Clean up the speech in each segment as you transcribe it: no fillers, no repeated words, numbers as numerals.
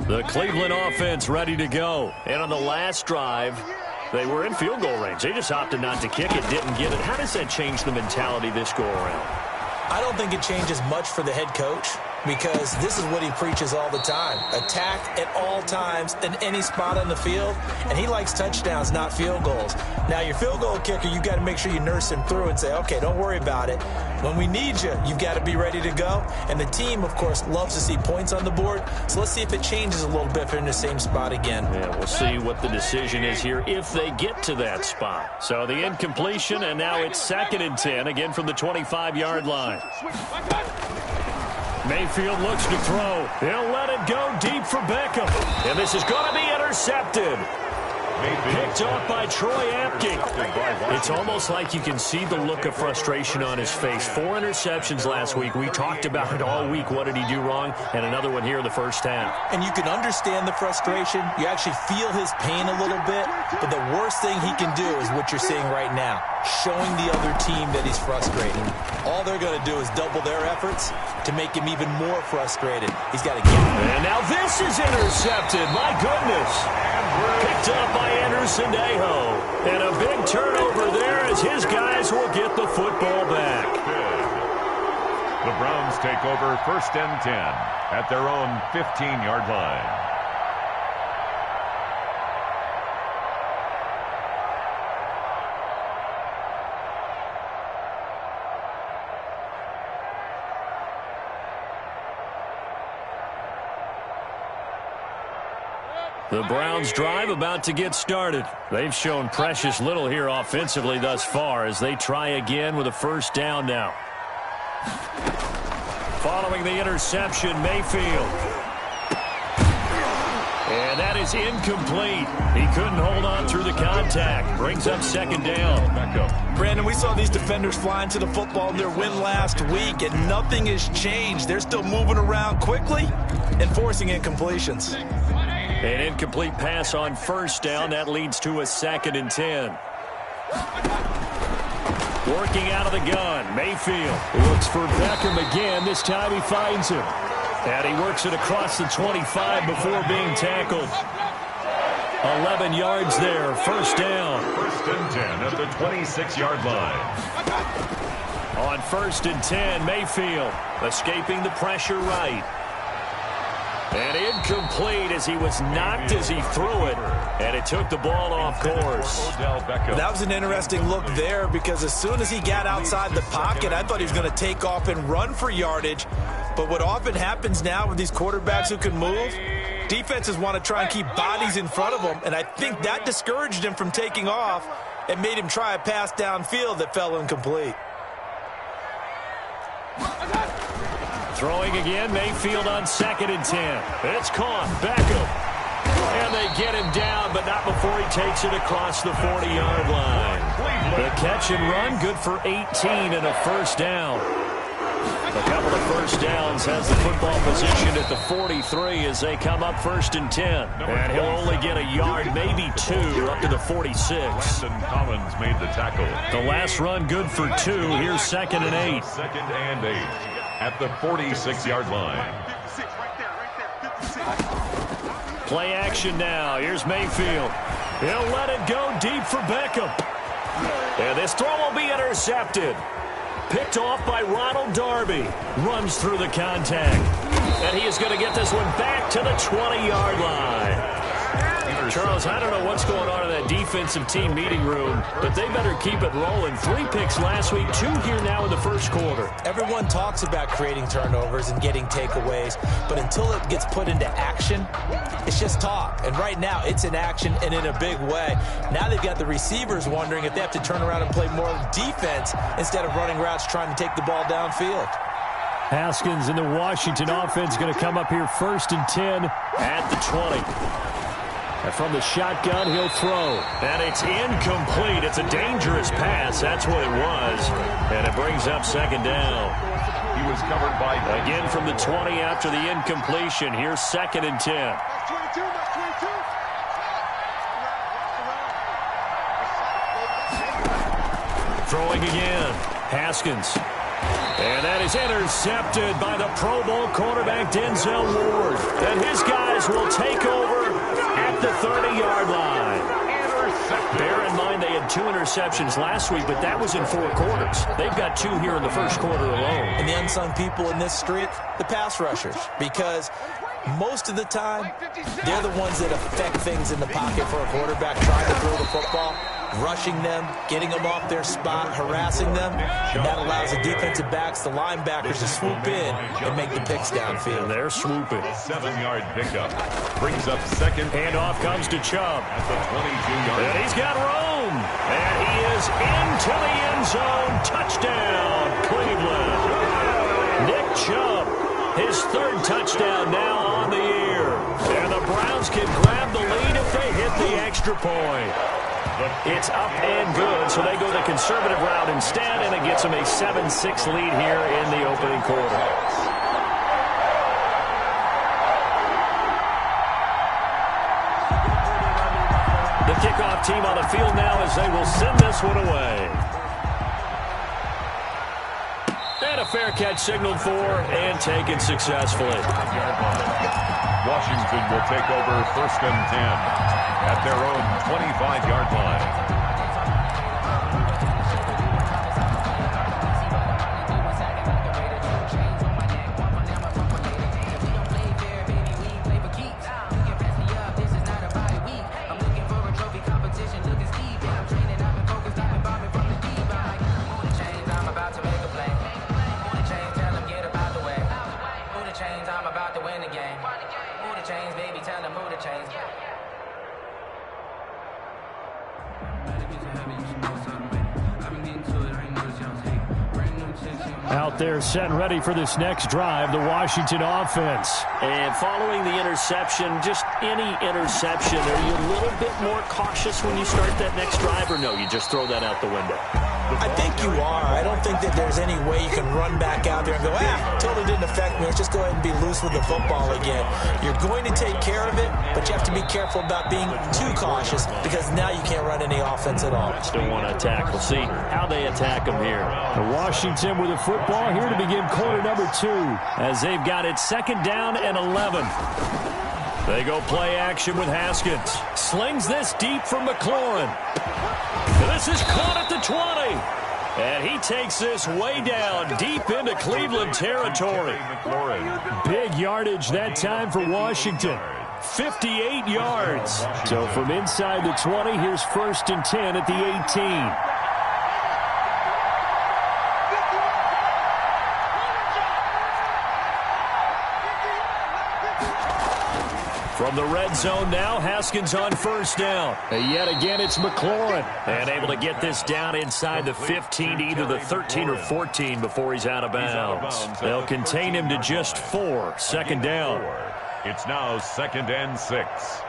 The Cleveland offense ready to go. And on the last drive, they were in field goal range. They just opted not to kick it, didn't get it. How does that change the mentality this go around? I don't think it changes much for the head coach, because this is what he preaches all the time. Attack at all times in any spot on the field, and he likes touchdowns, not field goals. Now, your field goal kicker, you've got to make sure you nurse him through and say, okay, don't worry about it. When we need you, you've got to be ready to go. And the team, of course, loves to see points on the board, so let's see if it changes a little bit if they're in the same spot again. Yeah, we'll see what the decision is here if they get to that spot. So the incompletion, and now it's 2nd and 10, again from the 25-yard line. Mayfield looks to throw. He'll let it go deep for Beckham. And this is going to be intercepted. Picked off by Troy Apke. It's almost like you can see the look of frustration on his face. 4 interceptions last week. We talked about it all week. What did he do wrong? And another one here in the first half. And you can understand the frustration. You actually feel his pain a little bit. But the worst thing he can do is what you're seeing right now, showing the other team that he's frustrated. All they're going to do is double their efforts to make him even more frustrated. He's got to get it. And now this is intercepted. My goodness. Picked up by Anderson-Aho. And a big turnover there as his guys will get the football back. The Browns take over 1st and 10 at their own 15-yard line. The Browns drive about to get started. They've shown precious little here offensively thus far as they try again with a 1st down now. Following the interception, Mayfield. And that is incomplete. He couldn't hold on through the contact. Brings up 2nd down. Back up. Brandon, we saw these defenders flying to the football in their win last week, and nothing has changed. They're still moving around quickly and forcing incompletions. An incomplete pass on 1st down. That leads to a 2nd and 10. Working out of the gun. Mayfield looks for Beckham again. This time he finds him. And he works it across the 25 before being tackled. 11 yards there. 1st down. 1st and 10 at the 26-yard line. On 1st and 10, Mayfield escaping the pressure right. And incomplete as he was knocked as he threw it. And it took the ball off course. That was an interesting look there, because as soon as he got outside the pocket, I thought he was going to take off and run for yardage. But what often happens now with these quarterbacks who can move, defenses want to try and keep bodies in front of them. And I think that discouraged him from taking off and made him try a pass downfield that fell incomplete. Throwing again, Mayfield on 2nd and 10. It's caught. Beckham. And they get him down, but not before he takes it across the 40-yard line. The catch and run, good for 18 and a 1st down. A couple of 1st downs has the football position at the 43 as they come up 1st and 10. And he'll only get a yard, maybe 2, up to the 46. Landon Collins made the tackle. The last run good for 2. Here's 2nd and 8. 2nd and 8 at the 46-yard line. Play action now. Here's Mayfield. He'll let it go deep for Beckham. And this throw will be intercepted. Picked off by Ronald Darby. Runs through the contact. And he is going to get this one back to the 20-yard line. Charles, I don't know what's going on in that defensive team meeting room, but they better keep it rolling. 3 picks last week, 2 here now in the 1st quarter. Everyone talks about creating turnovers and getting takeaways, but until it gets put into action, it's just talk. And right now, it's in action and in a big way. Now they've got the receivers wondering if they have to turn around and play more defense instead of running routes trying to take the ball downfield. Haskins and the Washington offense going to come up here 1st and 10 at the 20. And from the shotgun, he'll throw. And it's incomplete. It's a dangerous pass. That's what it was. And it brings up 2nd down. He was covered by... Again from the 20 after the incompletion. Here's 2nd and 10. Throwing again. Haskins. And that is intercepted by the Pro Bowl quarterback Denzel Ward. And his guys will take over at the 30-yard line. Bear in mind they had 2 interceptions last week, but that was in 4 quarters. They've got 2 here in the first quarter alone. And the unsung people in this streak, the pass rushers, because most of the time, they're the ones that affect things in the pocket for a quarterback trying to throw the football, rushing them, getting them off their spot, harassing them, and that allows the defensive backs, the linebackers, to swoop in and make the picks downfield. And they're swooping. 7-yard pickup. Brings up second. Handoff comes to Chubb. At the 22-yard line. And he's got room. And he is into the end zone. Touchdown, Cleveland. Nick Chubb, his 3rd touchdown now on the year. And the Browns can grab the lead if they hit the extra point. It's up and good, so they go the conservative route instead, and it gets them a 7-6 lead here in the opening quarter. The kickoff team on the field now as they will send this one away. And a fair catch signaled for and taken successfully. Washington will take over 1st and 10 at their own 25-yard line. Out there set and ready for this next drive, the Washington offense. And following the interception, just any interception, are you a little bit more cautious when you start that next drive, or no, you just throw that out the window? I think you are. I don't think that there's any way you can run back out there and go, totally didn't affect me. Let's just go ahead and be loose with the football again. You're going to take care of it, but you have to be careful about being too cautious because now you can't run any offense at all. Still want to attack. We'll see how they attack them here. The Washington with the football here to begin quarter number 2 as they've got it 2nd down and 11. They go play action with Haskins. Slings this deep for McLaurin. This is caught at the 20. And he takes this way down deep into Cleveland territory. Big yardage that time for Washington. 58 yards. So from inside the 20, here's 1st and 10 at the 18. From the red zone now, Haskins on 1st down. And yet again, it's McLaurin. And able to get this down inside the 15 to either the 13 or 14 before he's out of bounds. They'll contain him to just 4. 2nd down. It's now 2nd and 6.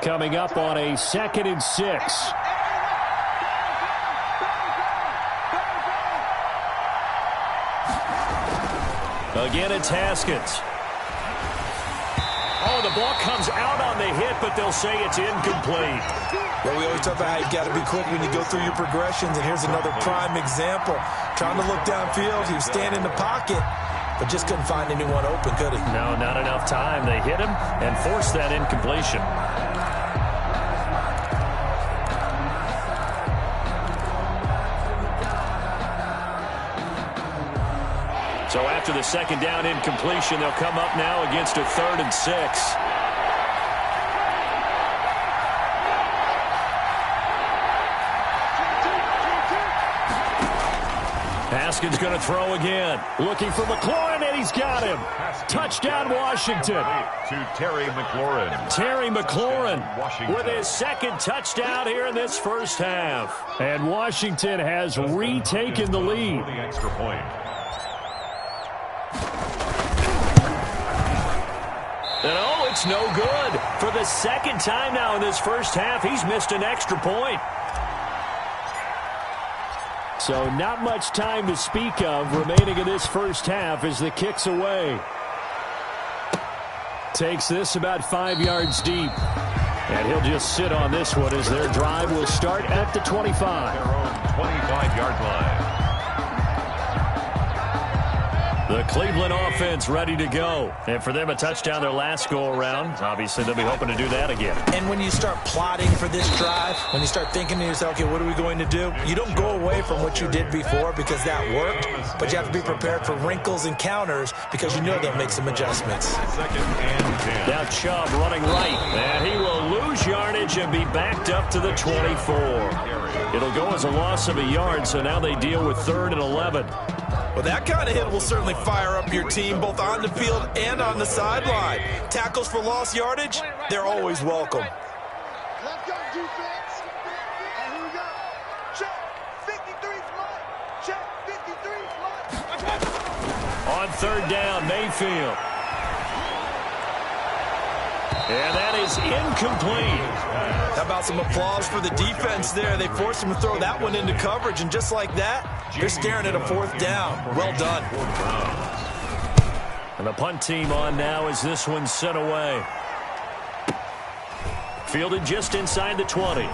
Coming up on a 2nd and 6. Again, it's Haskins. Oh, the ball comes out on the hit, but they'll say it's incomplete. Well, we always talk about how you got to be quick when you go through your progressions, and here's another prime example. Trying to look downfield, he was standing in the pocket, but just couldn't find anyone open, could he? No, not enough time. They hit him and forced that incompletion. So after the 2nd down incompletion, they'll come up now against a 3rd and 6. Haskins going to throw again. Looking for McLaurin, and he's got him. Touchdown, Washington. To Terry McLaurin. Terry McLaurin with his 2nd touchdown here in this first half. And Washington has retaken the lead. The extra point. And oh, it's no good. For the 2nd time now in this first half, he's missed an extra point. So not much time to speak of remaining in this first half as the kick's away. takes this about 5 yards deep. And he'll just sit on this one as their drive will start at the 25. Their own 25-yard line. The Cleveland offense ready to go. And for them, a touchdown their last go-around. Obviously, they'll be hoping to do that again. And when you start plotting for this drive, when you start thinking to yourself, okay, what are we going to do? You don't go away from what you did before because that worked, but you have to be prepared for wrinkles and counters because you know they'll make some adjustments. 2nd and 10. Now Chubb running right. And he will lose yardage and be backed up to the 24. It'll go as a loss of a yard, so now they deal with 3rd and 11. Well, that kind of hit will certainly fire up your team both on the field and on the sideline. Tackles for lost yardage, they're always welcome. Let's go, defense. And here we go. Check 53 slot. Check 53 slot. On 3rd down, Mayfield. And that is incomplete. How about some applause for the defense there? They forced him to throw that one into coverage, and just like that, they're staring at a 4th down. Well done. And the punt team on now as this one's sent away. Fielded just inside the 20.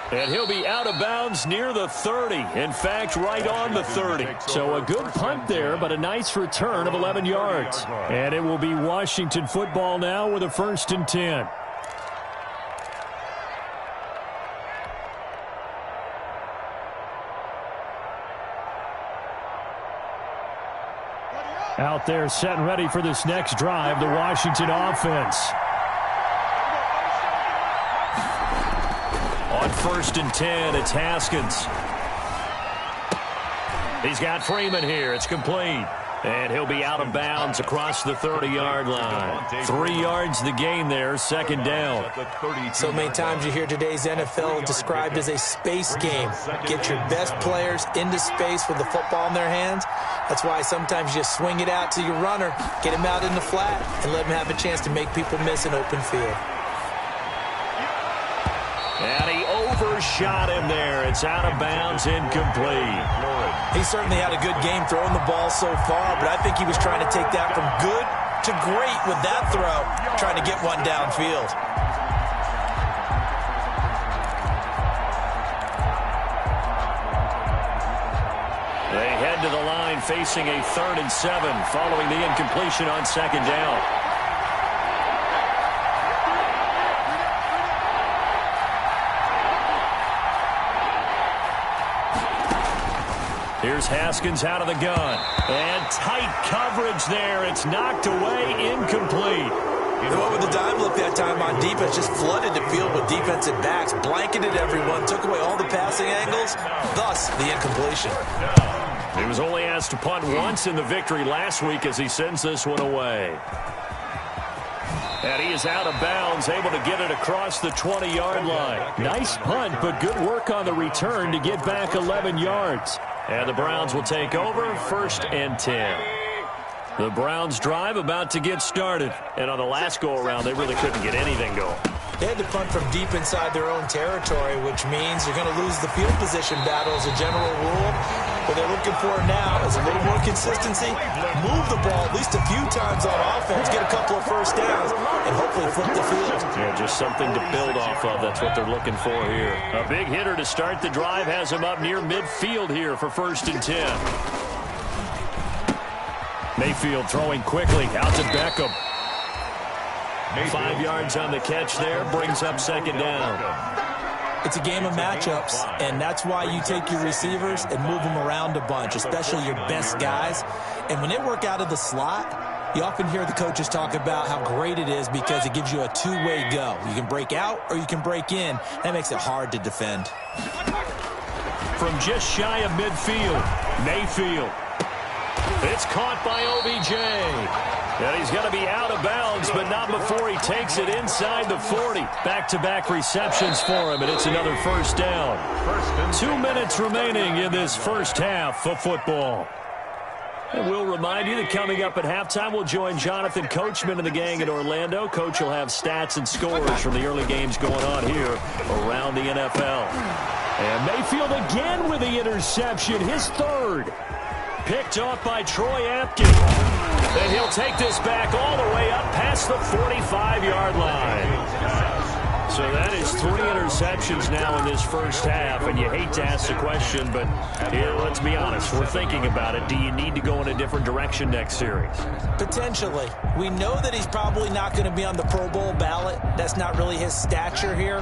And he'll be out of bounds near the 30. In fact, right on the 30. So a good punt there, but a nice return of 11 yards. And it will be Washington football now with a 1st and 10. Out there set and ready for this next drive, the Washington offense. On 1st and 10, it's Haskins. He's got Freeman here. It's complete. And he'll be out of bounds across the 30-yard line. 3 yards the gain there, 2nd down. So many times you hear today's NFL described as a space game. Get your best players into space with the football in their hands. That's why sometimes you just swing it out to your runner, get him out in the flat, and let him have a chance to make people miss an open field. And he overshot him there. It's out of bounds, incomplete. He certainly had a good game throwing the ball so far, but I think he was trying to take that from good to great with that throw, trying to get one downfield. They head to the line facing a 3rd and 7 following the incompletion on 2nd down. Here's Haskins out of the gun. And tight coverage there. It's knocked away, incomplete. They went with the dime look that time on defense, just flooded the field with defensive backs, blanketed everyone, took away all the passing angles, thus the incompletion. He was only asked to punt once in the victory last week as he sends this one away. And he is out of bounds, able to get it across the 20-yard line. Nice punt, but good work on the return to get back 11 yards. And the Browns will take over, 1st and 10. The Browns drive about to get started. And on the last go-around, they really couldn't get anything going. They had to punt from deep inside their own territory, which means you're going to lose the field position battle as a general rule. What they're looking for now is a little more consistency, move the ball at least a few times on offense, get a couple of 1st downs, and hopefully flip the field. Yeah, just something to build off of. That's what they're looking for here. A big hitter to start the drive has him up near midfield here for 1st and 10. Mayfield throwing quickly out to Beckham. 5 yards on the catch there, brings up 2nd down. It's a game of matchups, and that's why you take your receivers and move them around a bunch, especially your best guys. And when they work out of the slot, you often hear the coaches talk about how great it is because it gives you a two-way go. You can break out or you can break in. That makes it hard to defend. From just shy of midfield, Mayfield. It's caught by OBJ. And he's going to be out of bounds, but not before he takes it inside the 40. Back-to-back receptions for him, and it's another 1st down. 2 minutes remaining in this first half of football. And we'll remind you that coming up at halftime, we'll join Jonathan Coachman and the gang in Orlando. Coach will have stats and scores from the early games going on here around the NFL. And Mayfield again with the interception, his 3rd. Picked off by Troy Apke. And he'll take this back all the way up past the 45-yard line. So that is 3 interceptions now in this first half, and you hate to ask the question, but let's be honest, we're thinking about it. Do you need to go in a different direction next series? Potentially. We know that he's probably not going to be on the Pro Bowl ballot. That's not really his stature here,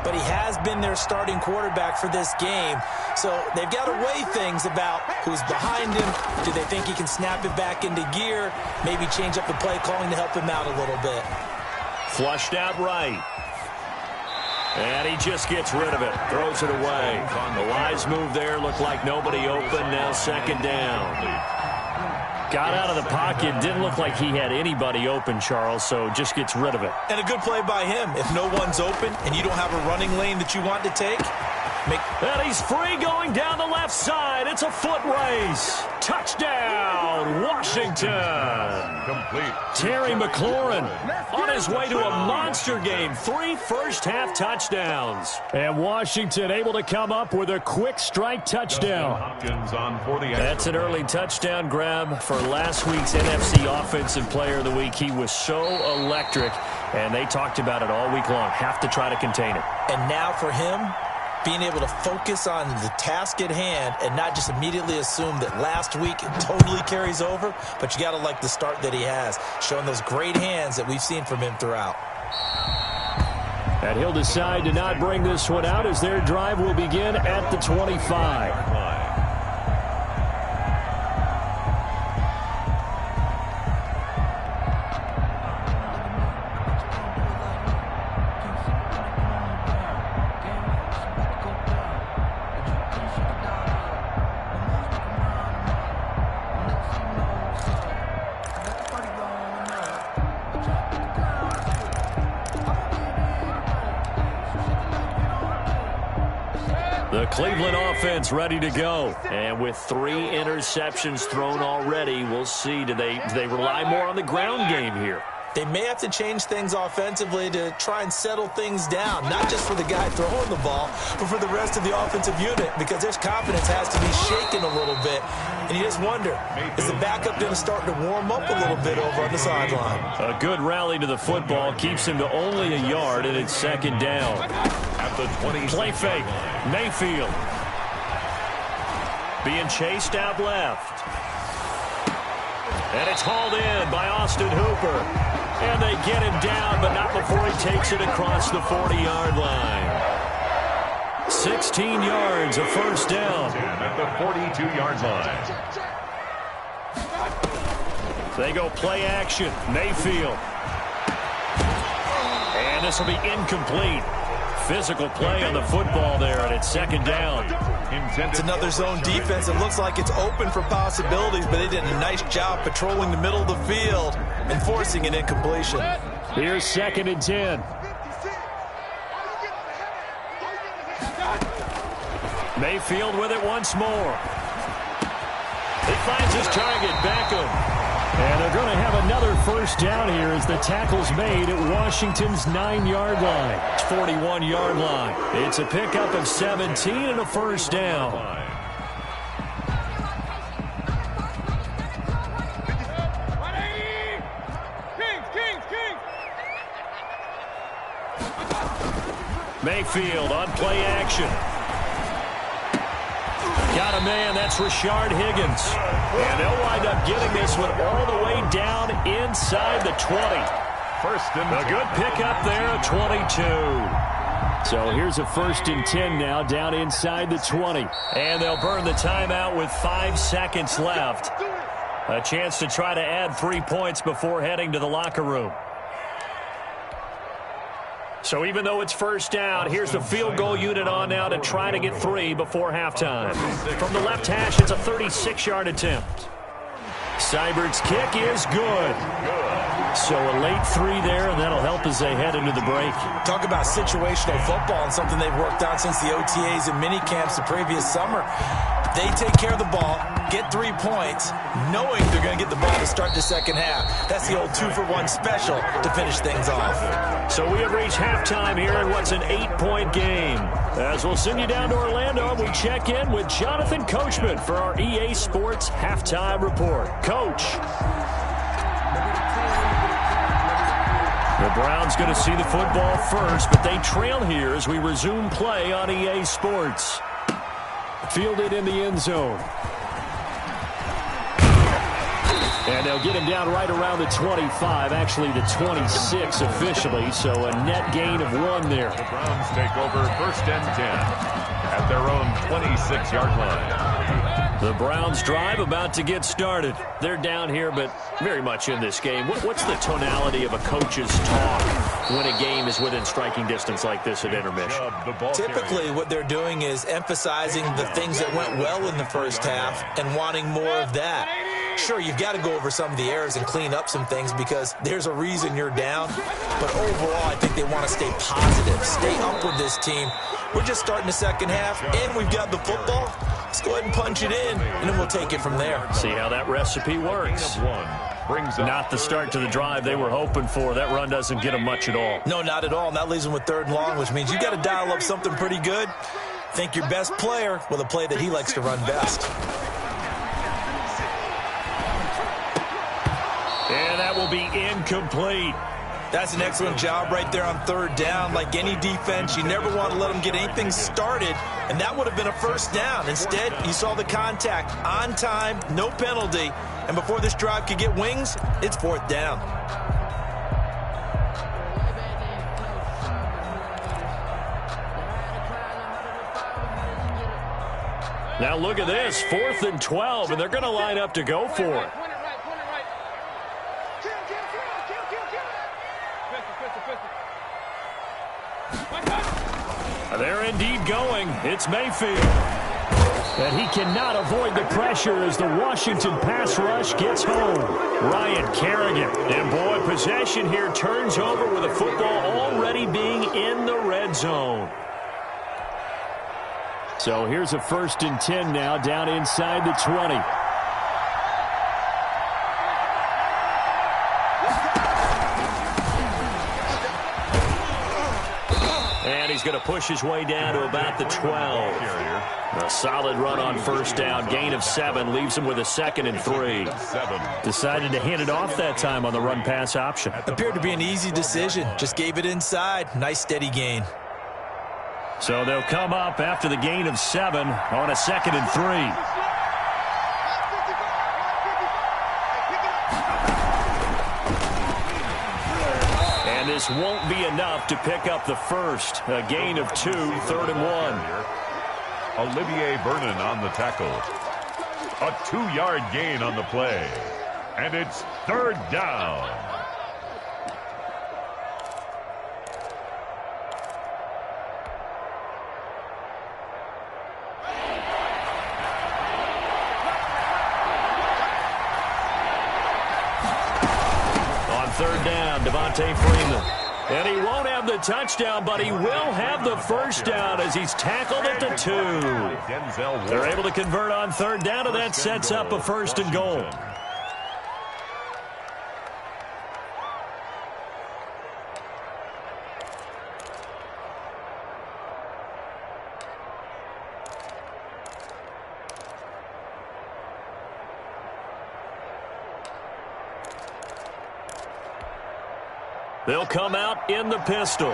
but he has been their starting quarterback for this game. So they've got to weigh things about who's behind him. Do they think he can snap it back into gear? Maybe change up the play calling to help him out a little bit. Flushed out right. And he just gets rid of it. Throws it away. The wise move there. Looked like nobody open. Now second down. Got out of the pocket. Didn't look like he had anybody open, Charles, so just gets rid of it. And a good play by him. If no one's open and you don't have a running lane that you want to take, and he's free going down the left side. It's a foot race. Touchdown, Washington. Complete. Terry McLaurin on his way to a monster game. 3 first-half touchdowns. And Washington able to come up with a quick strike touchdown. Hopkins on for the That's an early touchdown grab for last week's NFC Offensive Player of the Week. He was so electric, and they talked about it all week long. Have to try to contain it. And now for him, being able to focus on the task at hand and not just immediately assume that last week it totally carries over, but you got to like the start that he has, showing those great hands that we've seen from him throughout. And he'll decide to not bring this one out as their drive will begin at the 25. The Cleveland offense ready to go. And with 3 interceptions thrown already, we'll see. Do they rely more on the ground game here? They may have to change things offensively to try and settle things down, not just for the guy throwing the ball, but for the rest of the offensive unit, because their confidence has to be shaken a little bit. And you just wonder, is the backup going to start to warm up a little bit over on the sideline? A good rally to the football keeps him to only a yard, and it's second down. At the 20. Play fake. Mayfield. Being chased out left. And it's hauled in by Austin Hooper. And they get him down, but not before he takes it across the 40-yard line. 16 yards, a first down. At the 42-yard line. They go play action. Mayfield. And this will be incomplete. Physical play on the football there, and it's second down. It's another zone defense. It looks like it's open for possibilities, but they did a nice job patrolling the middle of the field and forcing an incompletion. Here's second and 10. Mayfield with it once more. He finds his target, Beckham. And they're going to have another first down here as the tackle's made at Washington's 9-yard line. 41-yard line. It's a pickup of 17 and a first down. Mayfield on play action. Got a man, that's Rashard Higgins. And they'll wind up getting this one all the way down inside the 20. First and a good pickup there at 22. So here's a first and 10 now down inside the 20. And they'll burn the timeout with 5 seconds left. A chance to try to add 3 points before heading to the locker room. So even though it's first down, here's the field goal unit on now to try to get 3 before halftime. From the left hash, it's a 36-yard attempt. Seibert's kick is good. So a late 3 there, and that'll help as they head into the break. Talk about situational football and something they've worked on since the OTAs and mini camps the previous summer. They take care of the ball, get 3 points, knowing they're going to get the ball to start the second half. That's the old 2-for-1 special to finish things off. So we have reached halftime here in what's an 8-point game. As we'll send you down to Orlando, we check in with Jonathan Coachman for our EA Sports Halftime Report. Coach. The Browns going to see the football first, but they trail here as we resume play on EA Sports. Fielded in the end zone. And they'll get him down right around the 25, actually the 26 officially, so a net gain of 1 there. The Browns take over first and 10 at their own 26-yard line. The Browns drive about to get started. They're down here, but very much in this game. What's the tonality of a coach's talk when a game is within striking distance like this at intermission? Typically, what they're doing is emphasizing the things that went well in the first half and wanting more of that. Sure, you've got to go over some of the errors and clean up some things because there's a reason you're down. But overall, I think they want to stay positive, stay up with this team. We're just starting the second half, and we've got the football. Let's go ahead and punch it in, and then we'll take it from there. See how that recipe works. Not the start to the drive they were hoping for. That run doesn't get them much at all. No, not at all. And that leaves them with 3rd and long, which means you got to dial up something pretty good. Think your best player with a play that he likes to run best. And that will be incomplete. That's an excellent job right there on 3rd down. Like any defense, you never want to let them get anything started, and that would have been a first down. Instead, you saw the contact on time, no penalty, and before this drive could get wings, it's 4th down. Now look at this, 4th and 12, and they're going to line up to go for it. They're indeed going. It's Mayfield. And he cannot avoid the pressure as the Washington pass rush gets home. Ryan Kerrigan. And boy, possession here turns over with the football already being in the red zone. So here's a 1st and 10 now down inside the 20. He's going to push his way down to about the 12. A solid run on 1st down. Gain of 7 leaves him with a 2nd and 3. Decided to hand it off that time on the run-pass option. Appeared to be an easy decision. Just gave it inside. Nice steady gain. So they'll come up after the gain of 7 on a 2nd and 3. And this won't be enough to pick up the first. A gain of 2, 3rd and 1. Olivier Vernon on the tackle. A 2-yard gain on the play. And it's 3rd down. On 3rd down, Devontae Freeman. And he won't have the touchdown, but he will have the first down as he's tackled at the 2. They're able to convert on 3rd down, and that sets up a 1st and goal. They'll come out in the pistol.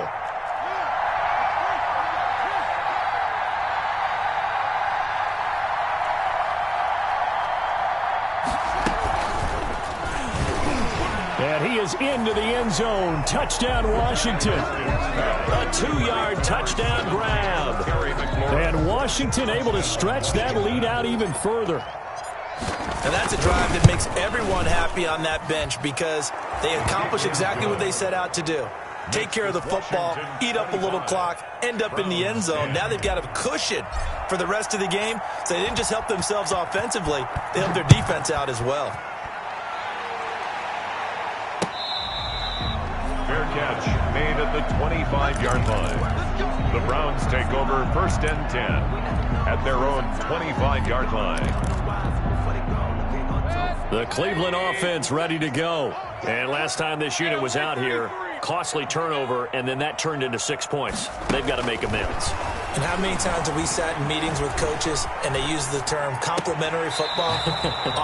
And he is into the end zone. Touchdown, Washington. A 2-yard touchdown grab. And Washington able to stretch that lead out even further. And that's a drive that makes everyone happy on that bench because they accomplish exactly what they set out to do. Take care of the football, eat up a little clock, end up in the end zone. Now they've got a cushion for the rest of the game. So they didn't just help themselves offensively, they helped their defense out as well. Fair catch made at the 25-yard line. The Browns take over 1st and 10 at their own 25-yard line. The Cleveland offense ready to go. And last time this unit was out here, costly turnover, and then that turned into 6 points. They've got to make amends. And how many times have we sat in meetings with coaches and they use the term complementary football?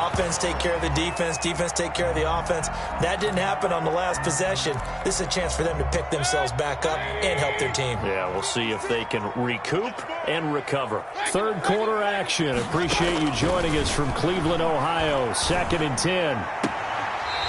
Offense take care of the defense, defense take care of the offense. That didn't happen on the last possession. This is a chance for them to pick themselves back up and help their team. Yeah, we'll see if they can recoup and recover. Third quarter action. Appreciate you joining us from Cleveland, Ohio. 2nd and 10.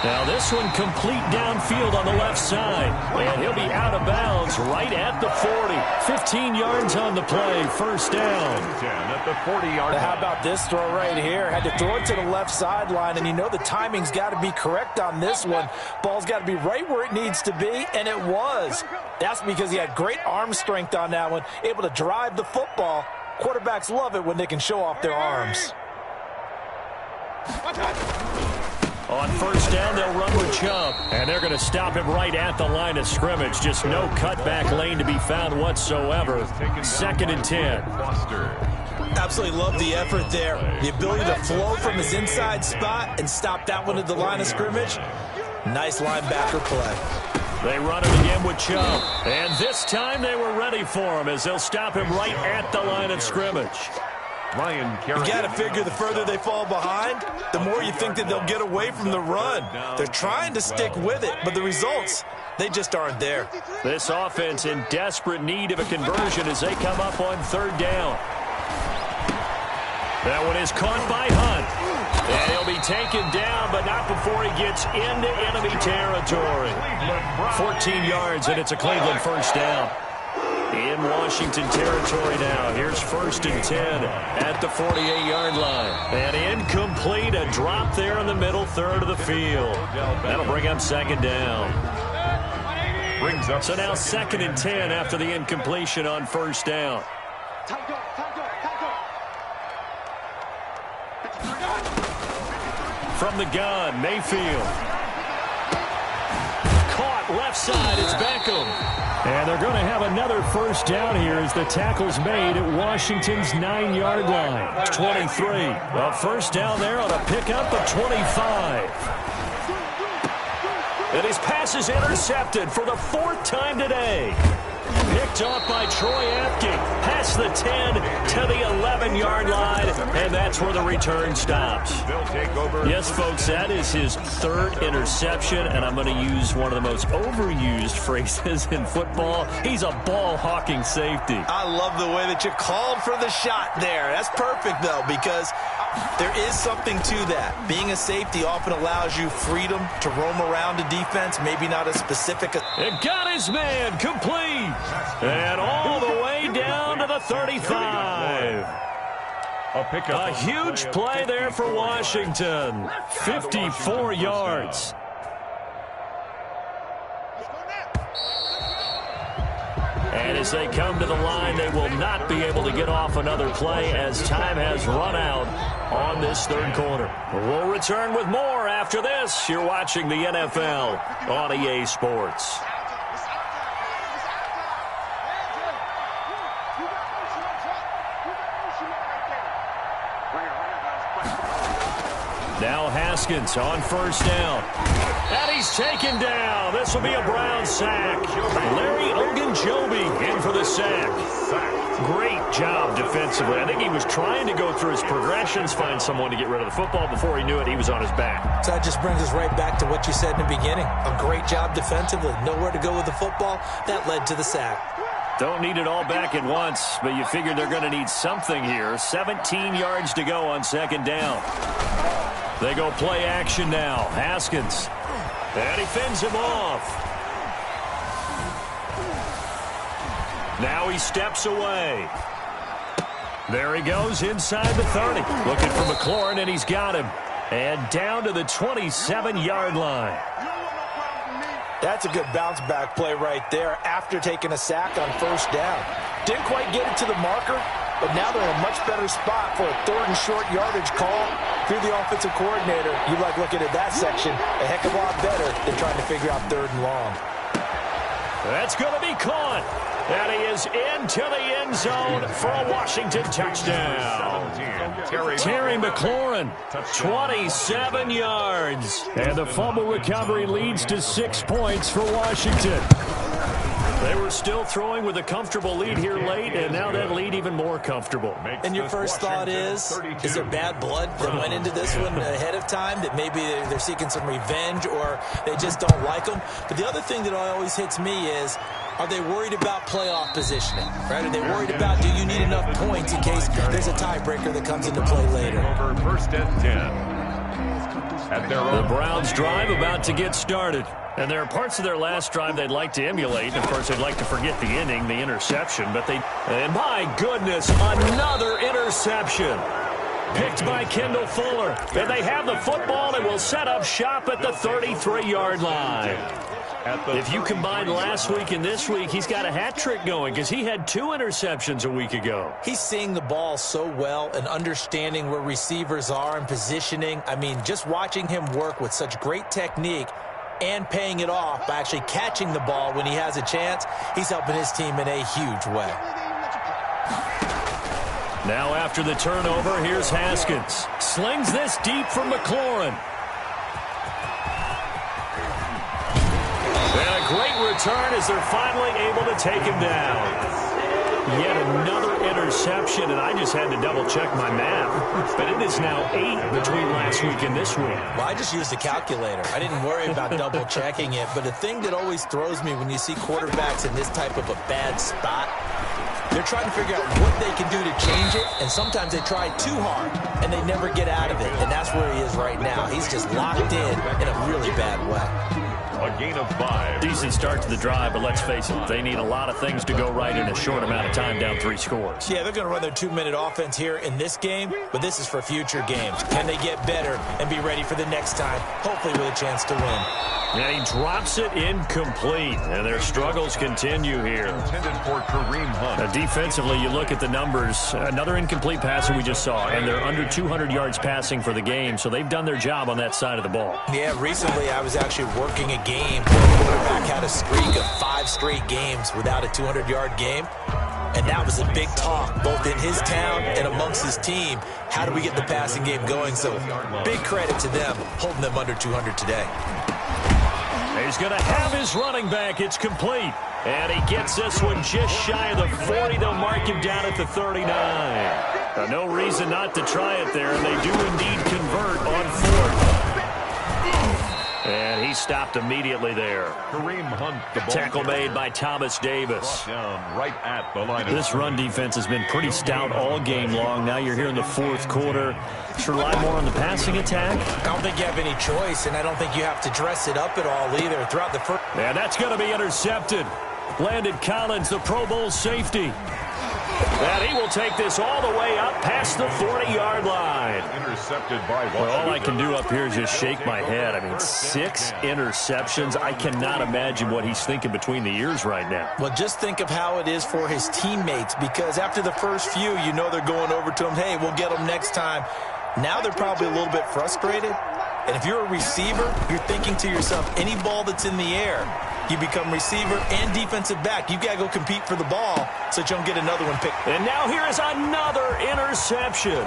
Now this one complete downfield on the left side. And he'll be out of bounds right at the 40. 15 yards on the play. 1st down. 10 at the 40-yard line. How about this throw right here? Had to throw it to the left sideline, and you know the timing's got to be correct on this one. Ball's got to be right where it needs to be, and it was. That's because he had great arm strength on that one, able to drive the football. Quarterbacks love it when they can show off their arms. On 1st down, they'll run with Chubb. And they're going to stop him right at the line of scrimmage. Just no cutback lane to be found whatsoever. 2nd and 10. Absolutely love the effort there. The ability to flow from his inside spot and stop that one at the line of scrimmage. Nice linebacker play. They run it again with Chubb. And this time they were ready for him as they'll stop him right at the line of scrimmage. You got to figure the further they fall behind, the more you think that they'll get away from the run. They're trying to stick with it, but the results, they just aren't there. This offense in desperate need of a conversion as they come up on 3rd down. That one is caught by Hunt. And he'll be taken down, but not before he gets into enemy territory. 14 yards, and it's a Cleveland 1st down. In Washington territory now. Here's 1st and 10 at the 48-yard line. And incomplete, a drop there in the middle third of the field. That'll bring up 2nd down. So now 2nd and 10 after the incompletion on 1st down. From the gun, Mayfield. Caught left side, it's Beckham. And they're going to have another 1st down here as the tackle's made at Washington's 9-yard line. 23. A 1st down there on a pickup of 25. And his pass is intercepted for the 4th time today. Picked off by Troy Apke. Past the 10 to the 11-yard line, and that's where the return stops. Yes, folks, that is his 3rd interception, and I'm going to use one of the most overused phrases in football. He's a ball-hawking safety. I love the way that you called for the shot there. That's perfect, though, because there is something to that. Being a safety often allows you freedom to roam around a defense, maybe not as specific. It got his man complete. And all the way down to the 35. A huge play there for Washington. 54 yards. And as they come to the line, they will not be able to get off another play as time has run out on this 3rd quarter. We'll return with more after this. You're watching the NFL on EA Sports. Now Haskins on 1st down. And he's taken down. This will be a Brown sack. Larry Ogunjobi in for the sack. Great job defensively. I think he was trying to go through his progressions, find someone to get rid of the football. Before he knew it, he was on his back. So that just brings us right back to what you said in the beginning. A great job defensively. Nowhere to go with the football. That led to the sack. Don't need it all back at once, but you figure they're going to need something here. 17 yards to go on 2nd down. They go play action now. Haskins. And he fends him off. Now he steps away. There he goes inside the 30. Looking for McLaurin, and he's got him. And down to the 27-yard line. That's a good bounce-back play right there after taking a sack on 1st down. Didn't quite get it to the marker, but now they're in a much better spot for a 3rd and short yardage call through the offensive coordinator. You like looking at that section a heck of a lot better than trying to figure out 3rd and long. That's going to be caught. And he is into the end zone for a Washington touchdown. Terry McLaurin, 27 yards. And the fumble recovery leads to 6 points for Washington. They were still throwing with a comfortable lead here late, and now that lead even more comfortable. And your first thought is there bad blood that went into this one ahead of time, that maybe they're seeking some revenge or they just don't like them? But the other thing that always hits me is, are they worried about playoff positioning? Right? Are they worried about, do you need enough points in case there's a tiebreaker that comes into play later? Over first and 10. The Browns drive about to get started. And there are parts of their last drive they'd like to emulate. And, of course, they'd like to forget the inning, the interception. And my goodness, another interception. Picked by Kendall Fuller. And they have the football and will set up shop at the 33-yard line. If you combine last week and this week, he's got a hat trick going because he had 2 interceptions a week ago. He's seeing the ball so well and understanding where receivers are and positioning. I mean, just watching him work with such great technique and paying it off by actually catching the ball when he has a chance, he's helping his team in a huge way. Now after the turnover, here's Haskins. Slings this deep for McLaurin. And a great return as they're finally able to take him down. Yet another interception, and I just had to double-check my math. But it is now 8 between last week and this week. Well, I just used a calculator. I didn't worry about double-checking it. But the thing that always throws me when you see quarterbacks in this type of a bad spot, they're trying to figure out what they can do to change it, and sometimes they try too hard, and they never get out of it. And that's where he is right now. He's just locked in a really bad way. A gain of 5. Decent start to the drive, but let's face it, they need a lot of things to go right in a short amount of time, down 3 scores. Yeah, they're going to run their 2-minute offense here in this game, but this is for future games. Can they get better and be ready for the next time, hopefully with a chance to win? And he drops it incomplete, and their struggles continue here. Intended for Kareem Hunt. Defensively, you look at the numbers. Another incomplete passer we just saw, and they're under 200 yards passing for the game, so they've done their job on that side of the ball. Yeah, recently I was actually working a game where the quarterback had a streak of 5 straight games without a 200-yard game. And that was a big talk, both in his town and amongst his team. How do we get the passing game going? So big credit to them, holding them under 200 today. He's going to have his running back. It's complete. And he gets this one just shy of the 40. They'll mark him down at the 39. No reason not to try it there, and they do indeed convert on 4th. And he stopped immediately there. Kareem Hunt, the ball tackle made by Thomas Davis. Down right at the line. This run defense has been pretty stout all game long. Now you're here in the 4th quarter. Should rely more on the passing attack. I don't think you have any choice, and I don't think you have to dress it up at all either throughout the first. And that's going to be intercepted. Landon Collins, the Pro Bowl safety. And he will take this all the way up past the 40-yard line. Intercepted by Washington. Well, all I can do up here is just shake my head. I mean, 6 interceptions. I cannot imagine what he's thinking between the ears right now. Well, just think of how it is for his teammates, because after the first few, you know they're going over to him, hey, we'll get them next time. Now they're probably a little bit frustrated. And if you're a receiver, you're thinking to yourself, any ball that's in the air, you become receiver and defensive back. You've got to go compete for the ball so that you don't get another one picked. And now here is another interception.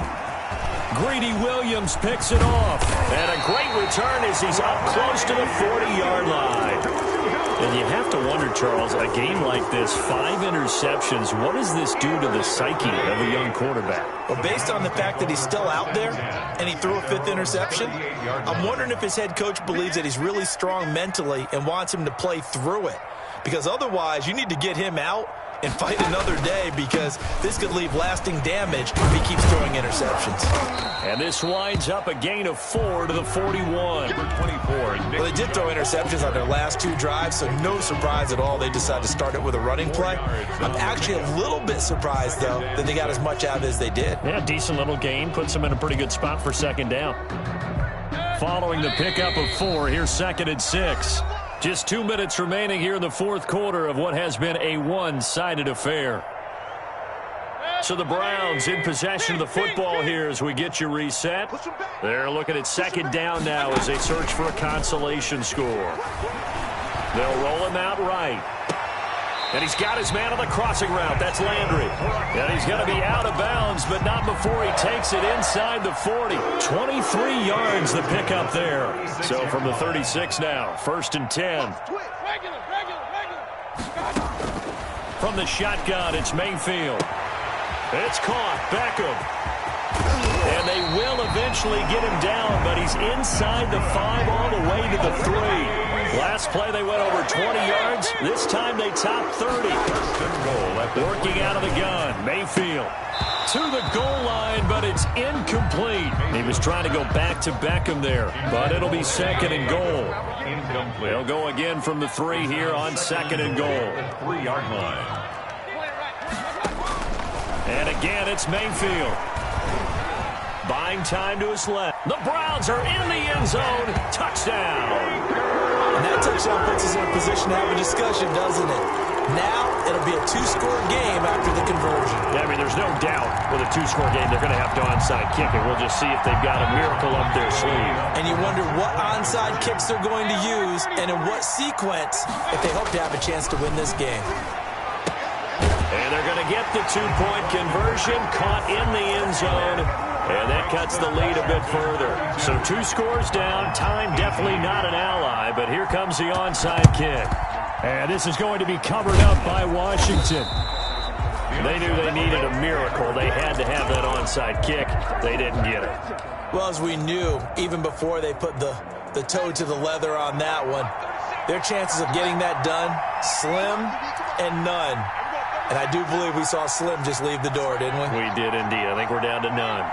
Greedy Williams picks it off. And a great return as he's up close to the 40-yard line. And you have to wonder, Charles, a game like this, 5 interceptions, what does this do to the psyche of a young quarterback? Well, based on the fact that he's still out there and he threw a 5th interception, I'm wondering if his head coach believes that he's really strong mentally and wants him to play through it. Because otherwise, you need to get him out and fight another day, because this could leave lasting damage if he keeps throwing interceptions. And this winds up a gain of 4 to the 41. 24. Well, they did throw interceptions on their last 2 drives, so no surprise at all they decided to start it with a running play. I'm actually a little bit surprised, though, that they got as much out of it as they did. Yeah, decent little gain. Puts them in a pretty good spot for 2nd down. Following the pickup of 4, here's 2nd and 6. Just 2 minutes remaining here in the 4th quarter of what has been a one-sided affair. So the Browns in possession of the football here as we get you reset. They're looking at 2nd down now as they search for a consolation score. They'll roll him out right. And he's got his man on the crossing route. That's Landry. And he's going to be out of bounds, but not before he takes it inside the 40. 23 yards the pickup there. So from the 36 now, 1st and 10. From the shotgun, it's Mayfield. It's caught. Beckham. And they will eventually get him down, but he's inside the 5 all the way to the 3. Last play, they went over 20 yards. This time, they topped 30. Working out of the gun, Mayfield to the goal line, but it's incomplete. He was trying to go back to Beckham there, but it'll be 2nd and goal. They'll go again from the 3 here on 2nd and goal. 3-yard line. And again, it's Mayfield. Buying time to his left. The Browns are in the end zone. Touchdown. And that touchdown puts us in a position to have a discussion, doesn't it? Now, it'll be a 2-score game after the conversion. Yeah, I mean, there's no doubt with a 2-score game, they're going to have to onside kick it. We'll just see if they've got a miracle up their sleeve. And you wonder what onside kicks they're going to use and in what sequence if they hope to have a chance to win this game. And they're going to get the 2-point conversion, caught in the end zone. And that cuts the lead a bit further. So 2 scores down. Time definitely not an ally, but here comes the onside kick. And this is going to be covered up by Washington. They knew they needed a miracle. They had to have that onside kick. They didn't get it. Well, as we knew, even before they put the toe to the leather on that one, their chances of getting that done, slim and none. And I do believe we saw Slim just leave the door, didn't we? We did indeed. I think we're down to none.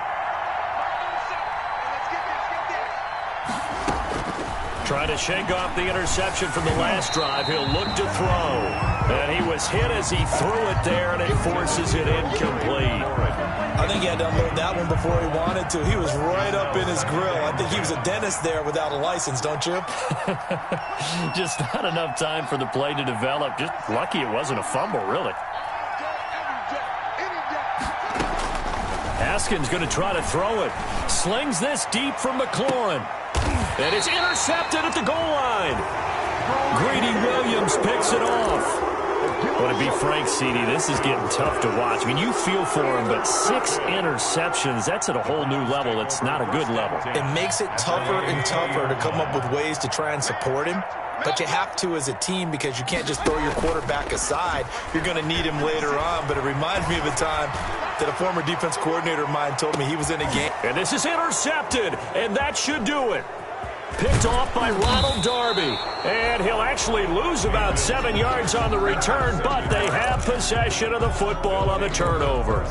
Trying to shake off the interception from the last drive. He'll look to throw. And he was hit as he threw it there, and it forces it incomplete. I think he had to unload that one before he wanted to. He was right up in his grill. I think he was a dentist there without a license, don't you? Just not enough time for the play to develop. Just lucky it wasn't a fumble, really. Haskins going to try to throw it. Slings this deep from McLaurin. And it's intercepted at the goal line. Greedy Williams picks it off. But to be frank, CD, this is getting tough to watch. I mean, you feel for him, but 6 interceptions, that's at a whole new level. It's not a good level. It makes it tougher and tougher to come up with ways to try and support him. But you have to as a team because you can't just throw your quarterback aside. You're going to need him later on. But it reminds me of a time that a former defense coordinator of mine told me he was in a game. And this is intercepted, and that should do it. Picked off by Ronald Darby. And he'll actually lose about 7 yards on the return, but they have possession of the football on the turnover.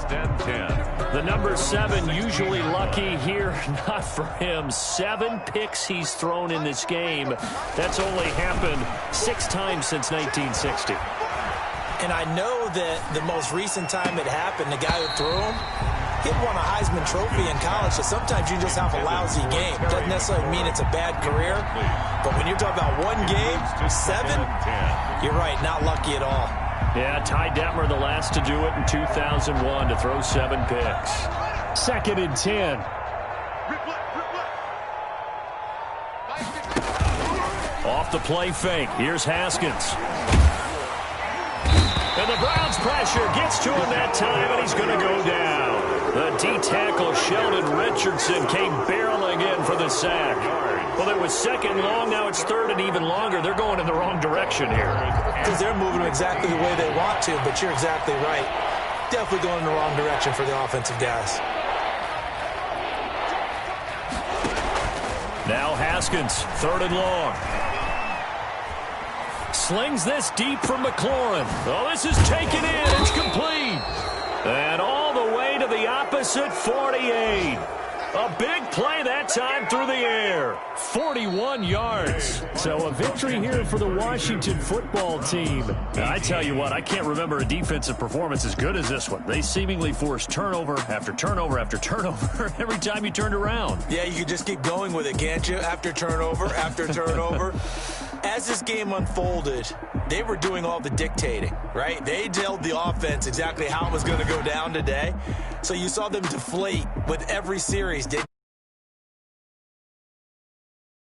The number 7 usually lucky here. Not for him. 7 picks he's thrown in this game. That's only happened 6 times since 1960. And I know that the most recent time it happened, the guy who threw him, he won a Heisman Trophy in college, so sometimes you just have a lousy game. Doesn't necessarily mean it's a bad career, but when you're talking about 1 game, 7, you're right, not lucky at all. Yeah, Ty Detmer, the last to do it in 2001, to throw 7 picks. 2nd and 10. Off the play fake. Here's Haskins. And the Browns pressure gets to him that time, and he's going to go down. The D-tackle Sheldon Richardson came barreling in for the sack. Well, it was 2nd long. Now it's 3rd and even longer. They're going in the wrong direction here. Because they're moving exactly the way they want to, but you're exactly right. Definitely going in the wrong direction for the offensive guys. Now Haskins, 3rd and long. Slings this deep from McLaurin. Oh, this is taken in. It's complete. And all the way to the opposite 48. A big play that time through the air. 41 yards. So a victory here for the Washington football team. Now, I tell you what, I can't remember a defensive performance as good as this one. They seemingly forced turnover after turnover after turnover every time you turned around. Yeah, you could just keep going with it, can't you? After turnover, after turnover. As this game unfolded, they were doing all the dictating, right? They told the offense exactly how it was going to go down today. So you saw them deflate with every series.